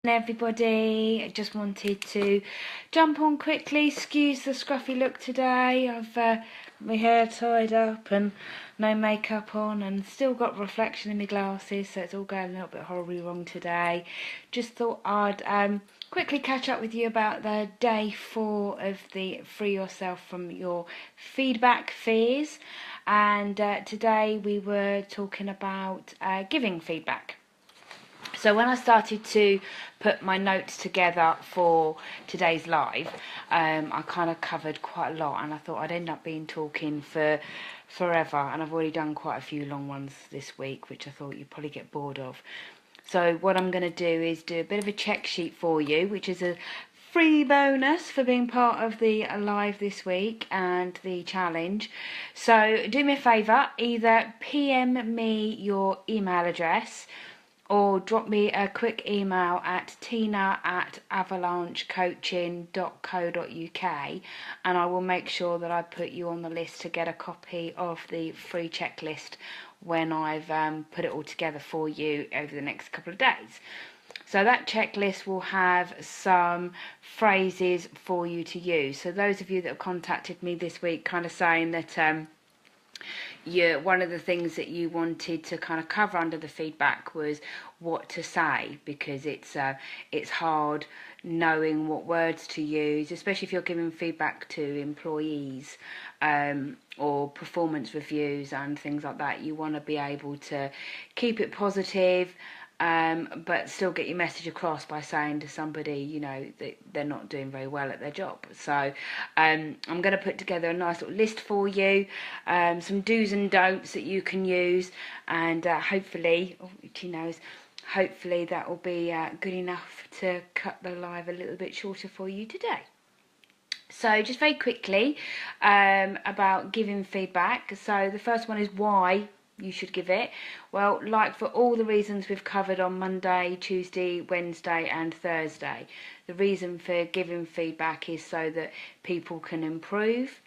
Everybody, I just wanted to jump on quickly. Excuse the scruffy look today. I've my hair tied up and no makeup on and still got reflection in my glasses, so it's all going a little bit horribly wrong today. Just thought I'd quickly catch up with you about the day 4 of the Free Yourself from Your Feedback fears, and today we were talking about giving feedback. So when I started to put my notes together for today's live, I kind of covered quite a lot, and I thought I'd end up talking for forever, and I've already done quite a few long ones this week, which I thought you'd probably get bored of. So what I'm going to do is do a bit of a check sheet for you, which is a free bonus for being part of the live this week and the challenge. So do me a favour, either PM me your email address or drop me a quick email at tina@avalanchecoaching.co.uk, and I will make sure that I put you on the list to get a copy of the free checklist when I've put it all together for you over the next couple of days. So that checklist will have some phrases for you to use. So those of you that have contacted me this week kind of saying that one of the things that you wanted to kind of cover under the feedback was what to say, because it's hard knowing what words to use, especially if you're giving feedback to employees or performance reviews and things like that. You want to be able to keep it positive, but still get your message across by saying to somebody, you know, that they're not doing very well at their job. So I'm going to put together a nice little list for you, some do's and don'ts that you can use, and hopefully, hopefully that will be good enough to cut the live a little bit shorter for you today. So just very quickly about giving feedback. So the first one is why you should give it. Well, like for all the reasons we've covered on Monday, Tuesday, Wednesday and Thursday, the reason for giving feedback is so that people can improve,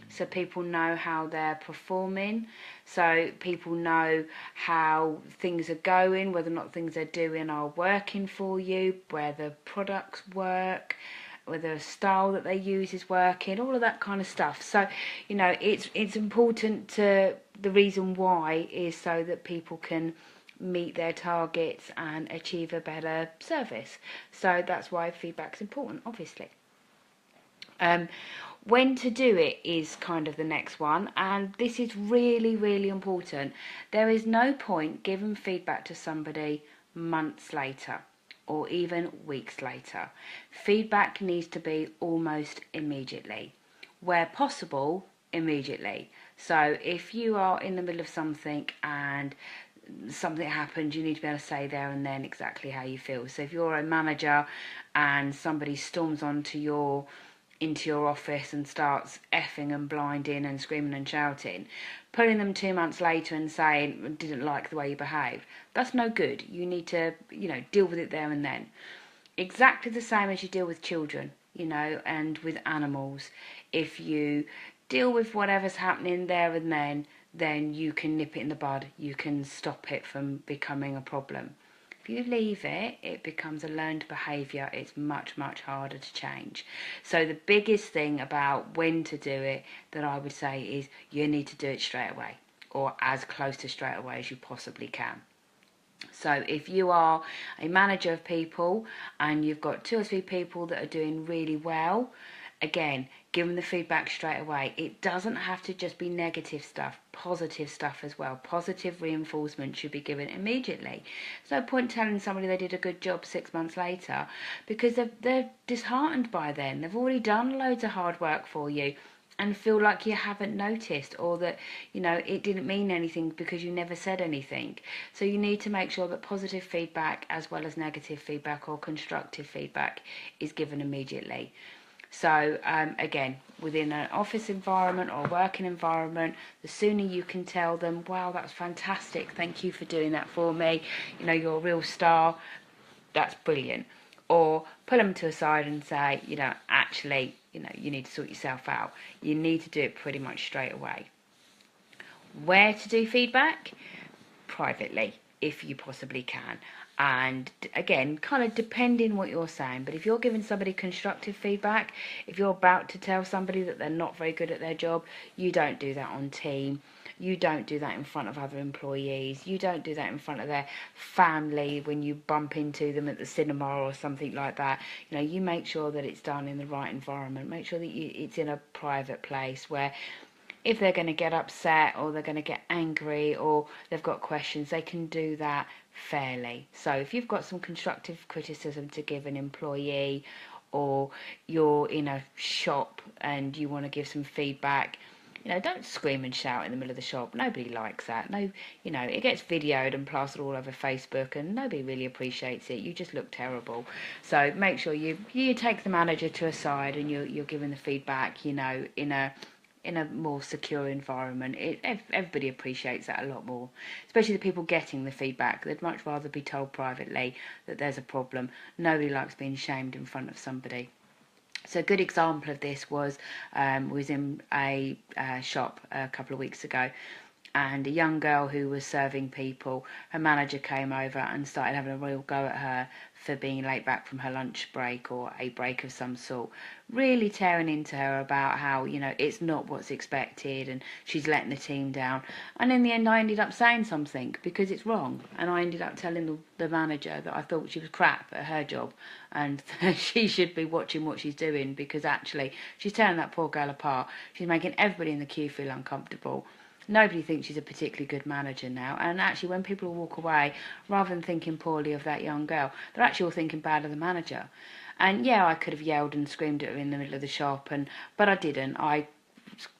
so people know how they're performing, so people know how things are going, whether or not things they're doing are working for you, whether products work, whether a style that they use is working, all of that kind of stuff. So, you know, it's important to, the reason why is so that people can meet their targets and achieve a better service. So that's why feedback's important, obviously. When to do it is kind of the next one, and this is really, really important. There is no point giving feedback to somebody months later or even weeks later. Feedback needs to be almost immediately. Where possible, immediately. So if you are in the middle of something and something happened, you need to be able to say there and then exactly how you feel. So if you're a manager and somebody storms into your office and starts effing and blinding and screaming and shouting, pulling them 2 months later and saying, didn't like the way you behaved, that's no good. You need to, deal with it there and then. Exactly the same as you deal with children, and with animals. If you deal with whatever's happening there and then you can nip it in the bud. You can stop it from becoming a problem. If you leave it, it becomes a learned behaviour. It's much, much harder to change. So the biggest thing about when to do it that I would say is you need to do it straight away, or as close to straight away as you possibly can. So if you are a manager of people and you've got 2 or 3 people that are doing really well, again, give them the feedback straight away. It doesn't have to just be negative stuff, positive stuff as well. Positive reinforcement should be given immediately. There's no point telling somebody they did a good job 6 months later, because they're disheartened by then. They've already done loads of hard work for you and feel like you haven't noticed, or that, it didn't mean anything because you never said anything. So you need to make sure that positive feedback as well as negative feedback or constructive feedback is given immediately. So again, within an office environment or working environment, the sooner you can tell them, wow, that's fantastic, thank you for doing that for me, you're a real star, that's brilliant. Or pull them to a side and say, actually, you need to sort yourself out. You need to do it pretty much straight away. Where to do feedback? Privately, if you possibly can. And again, kind of depending what you're saying, but if you're giving somebody constructive feedback, if you're about to tell somebody that they're not very good at their job, you don't do that on team. You don't do that in front of other employees. You don't do that in front of their family when you bump into them at the cinema or something like that. You know, you make sure that it's done in the right environment. Make sure that it's in a private place where if they're going to get upset or they're going to get angry or they've got questions, they can do that fairly. So if you've got some constructive criticism to give an employee, or you're in a shop and you want to give some feedback, you know, don't scream and shout in the middle of the shop. Nobody likes that. No, you know, it gets videoed and plastered all over Facebook and nobody really appreciates it. You just look terrible. So make sure you take the manager to a side and you're giving the feedback, you know, in a more secure environment. Everybody appreciates that a lot more, especially the people getting the feedback. They'd much rather be told privately that there's a problem. Nobody likes being shamed in front of somebody. So a good example of this was in a shop a couple of weeks ago, and a young girl who was serving people, her manager came over and started having a real go at her for being late back from her lunch break or a break of some sort, really tearing into her about how, you know, it's not what's expected and she's letting the team down. And in the end I ended up saying something because it's wrong, and I ended up telling the manager that I thought she was crap at her job and she should be watching what she's doing, because actually she's tearing that poor girl apart. She's making everybody in the queue feel uncomfortable. Nobody thinks she's a particularly good manager now, and actually when people walk away, rather than thinking poorly of that young girl, they're actually all thinking bad of the manager. And yeah, I could have yelled and screamed at her in the middle of the shop, but I didn't. I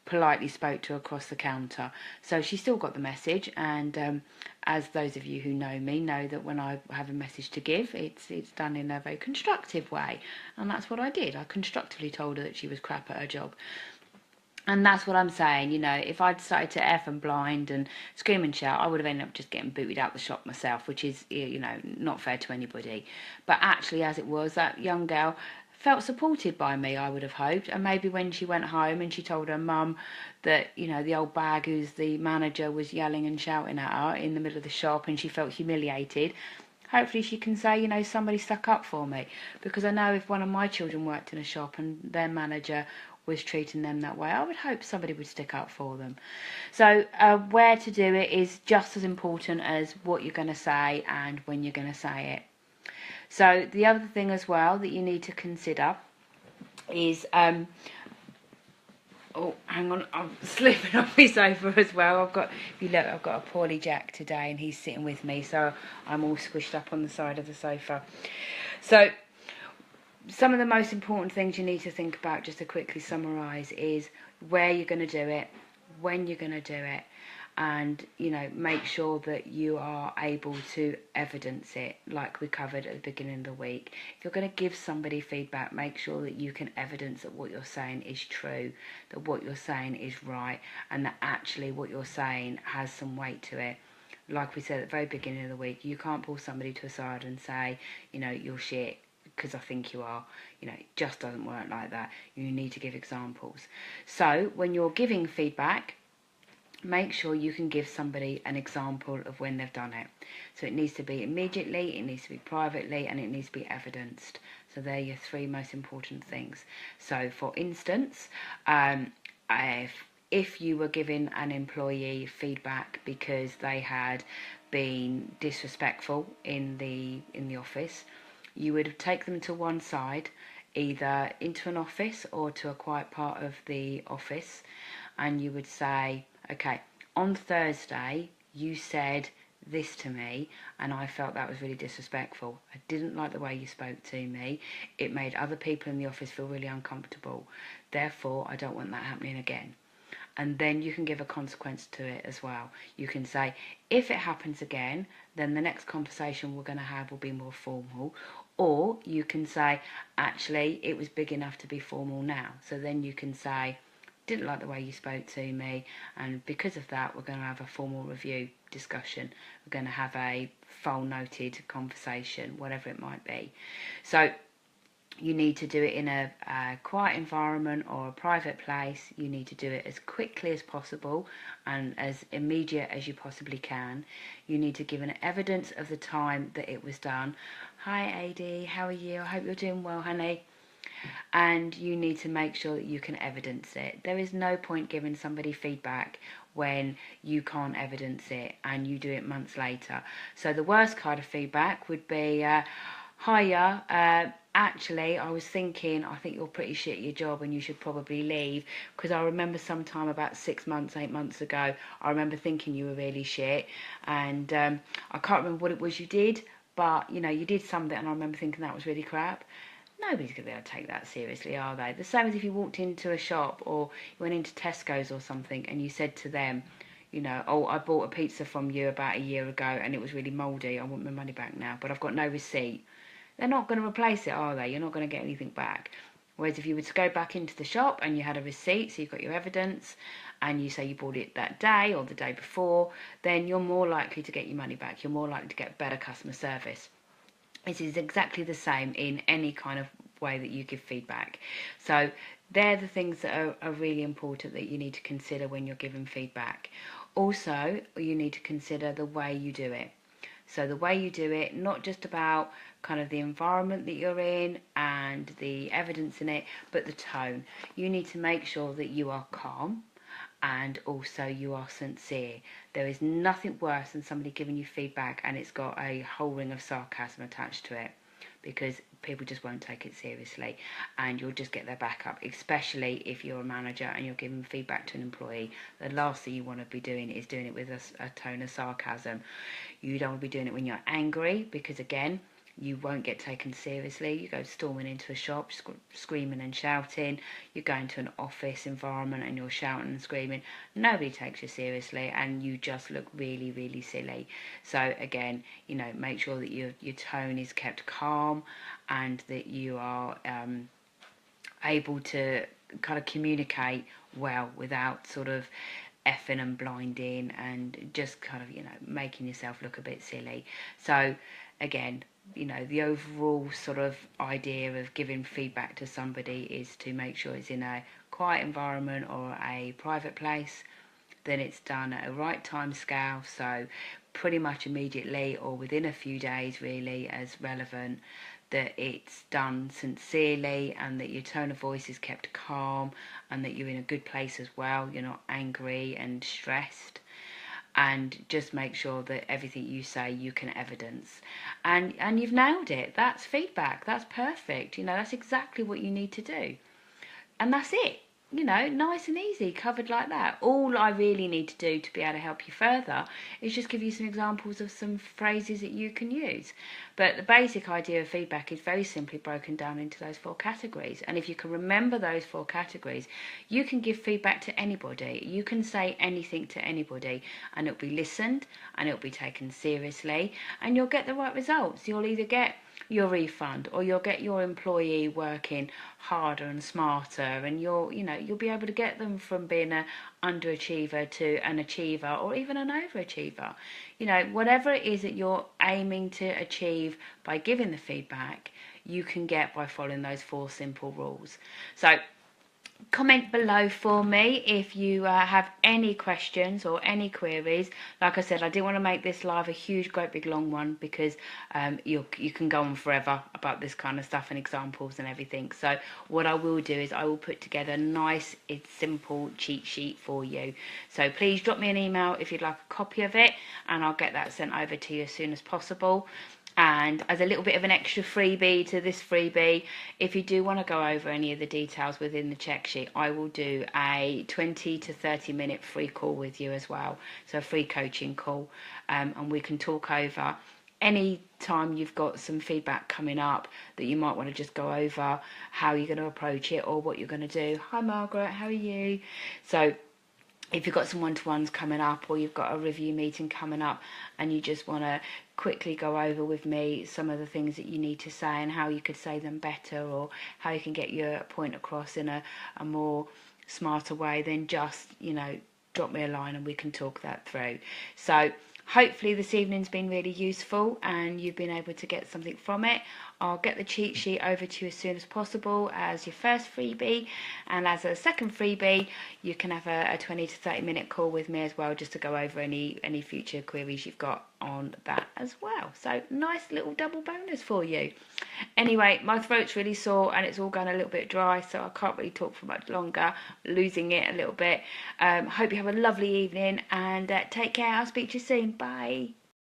politely spoke to her across the counter. So she still got the message, and as those of you who know me know that when I have a message to give, it's done in a very constructive way, and that's what I did. I constructively told her that she was crap at her job. And that's what I'm saying, you know, if I'd started to F and blind and scream and shout, I would have ended up just getting booted out the shop myself, which is, you know, not fair to anybody. But actually, as it was, that young girl felt supported by me, I would have hoped. And maybe when she went home and she told her mum that, you know, the old bag who's the manager was yelling and shouting at her in the middle of the shop and she felt humiliated, hopefully she can say, you know, somebody stuck up for me. Because I know if one of my children worked in a shop and their manager was treating them that way, I would hope somebody would stick up for them. So where to do it is just as important as what you're going to say and when you're going to say it. So the other thing as well that you need to consider is oh, hang on, I'm slipping off my sofa as well. If you look, I've got a poorly Jack today and he's sitting with me, so I'm all squished up on the side of the sofa. So some of the most important things you need to think about, just to quickly summarise, is where you're going to do it, when you're going to do it, and, you know, make sure that you are able to evidence it, like we covered at the beginning of the week. If you're going to give somebody feedback, make sure that you can evidence that what you're saying is true, that what you're saying is right, and that actually what you're saying has some weight to it. Like we said at the very beginning of the week, you can't pull somebody to a side and say, you know, you're shit because I think you are. You know, it just doesn't work like that. You need to give examples. So when you're giving feedback, make sure you can give somebody an example of when they've done it. So it needs to be immediately, it needs to be privately, and it needs to be evidenced. So they're your three most important things. So for instance, if you were giving an employee feedback because they had been disrespectful in the office, you would take them to one side, either into an office or to a quiet part of the office, and you would say, okay, on Thursday you said this to me and I felt that was really disrespectful. I didn't like the way you spoke to me. It made other people in the office feel really uncomfortable. Therefore, I don't want that happening again. And then you can give a consequence to it as well. You can say, if it happens again, then the next conversation we're going to have will be more formal. Or you can say, actually, it was big enough to be formal now. So then you can say, didn't like the way you spoke to me, and because of that, we're going to have a formal review discussion. We're going to have a file noted conversation, whatever it might be. So You need to do it in a quiet environment or a private place. You need to do it as quickly as possible and as immediate as you possibly can. You need to give an evidence of the time that it was done. Hi AD, how are you? I hope you're doing well, honey. And you need to make sure that you can evidence it. There is no point giving somebody feedback when you can't evidence it and you do it months later. So the worst kind of feedback would be, hiya, actually I was thinking I think you're pretty shit at your job and you should probably leave, because I remember sometime about 6 months, 8 months ago, I remember thinking you were really shit, and I can't remember what it was you did, but you know, you did something and I remember thinking that was really crap. Nobody's going to be able to take that seriously, are they? The same as if you walked into a shop or you went into Tesco's or something and you said to them, you know, oh, I bought a pizza from you about a year ago and it was really mouldy. I want my money back now, but I've got no receipt. They're not going to replace it, are they? You're not going to get anything back. Whereas if you were to go back into the shop and you had a receipt, so you've got your evidence, and you say you bought it that day or the day before, then you're more likely to get your money back. You're more likely to get better customer service. It is exactly the same in any kind of way that you give feedback. So they're the things that are really important that you need to consider when you're giving feedback. Also, you need to consider the way you do it. So the way you do it, not just about kind of the environment that you're in and the evidence in it, but the tone. You need to make sure that you are calm and also you are sincere. There is nothing worse than somebody giving you feedback and it's got a whole ring of sarcasm attached to it, because people just won't take it seriously and you'll just get their back up, especially if you're a manager and you're giving feedback to an employee. The last thing you want to be doing is doing it with a tone of sarcasm. You don't want to be doing it when you're angry, because again, you won't get taken seriously. You go storming into a shop, screaming and shouting. You go into an office environment and you're shouting and screaming. Nobody takes you seriously and you just look really, really silly. So again, you know, make sure that your tone is kept calm and that you are able to kind of communicate well without sort of effing and blinding and just kind of, you know, making yourself look a bit silly. So again, you know, the overall sort of idea of giving feedback to somebody is to make sure it's in a quiet environment or a private place, then it's done at a right time scale, so pretty much immediately or within a few days really, as relevant, that it's done sincerely and that your tone of voice is kept calm and that you're in a good place as well, you're not angry and stressed. And just make sure that everything you say you can evidence, and you've nailed it. That's feedback. That's perfect. You know, that's exactly what you need to do, and that's it. You know, nice and easy, covered like that. All I really need to do to be able to help you further is just give you some examples of some phrases that you can use. But the basic idea of feedback is very simply broken down into those 4 categories. And if you can remember those 4 categories, you can give feedback to anybody. You can say anything to anybody and it'll be listened and it'll be taken seriously and you'll get the right results. You'll either get your refund or you'll get your employee working harder and smarter, and you'll be able to get them from being an underachiever to an achiever or even an overachiever. You know, whatever it is that you're aiming to achieve by giving the feedback, you can get by following those 4 simple rules. So comment below for me if you have any questions or any queries. Like I said, I didn't want to make this live a huge, great big long one, because you can go on forever about this kind of stuff and examples and everything. So what I will do is I will put together a nice, simple cheat sheet for you. So please drop me an email if you'd like a copy of it and I'll get that sent over to you as soon as possible. And as a little bit of an extra freebie to this freebie, if you do want to go over any of the details within the check sheet, I will do a 20 to 30 minute free call with you as well. So a free coaching call, and we can talk over any time you've got some feedback coming up that you might want to just go over how you're going to approach it or what you're going to do. Hi Margaret, how are you? So if you've got some one-to-ones coming up or you've got a review meeting coming up and you just want to quickly go over with me some of the things that you need to say and how you could say them better or how you can get your point across in a more smarter way, then just, you know, drop me a line and we can talk that through. So hopefully this evening's been really useful and you've been able to get something from it. I'll get the cheat sheet over to you as soon as possible as your first freebie, and as a second freebie you can have a 20 to 30 minute call with me as well, just to go over any future queries you've got on that as well. So nice little double bonus for you. Anyway, my throat's really sore and it's all going a little bit dry, so I can't really talk for much longer, losing it a little bit. Hope you have a lovely evening, and take care. I'll speak to you soon. Bye.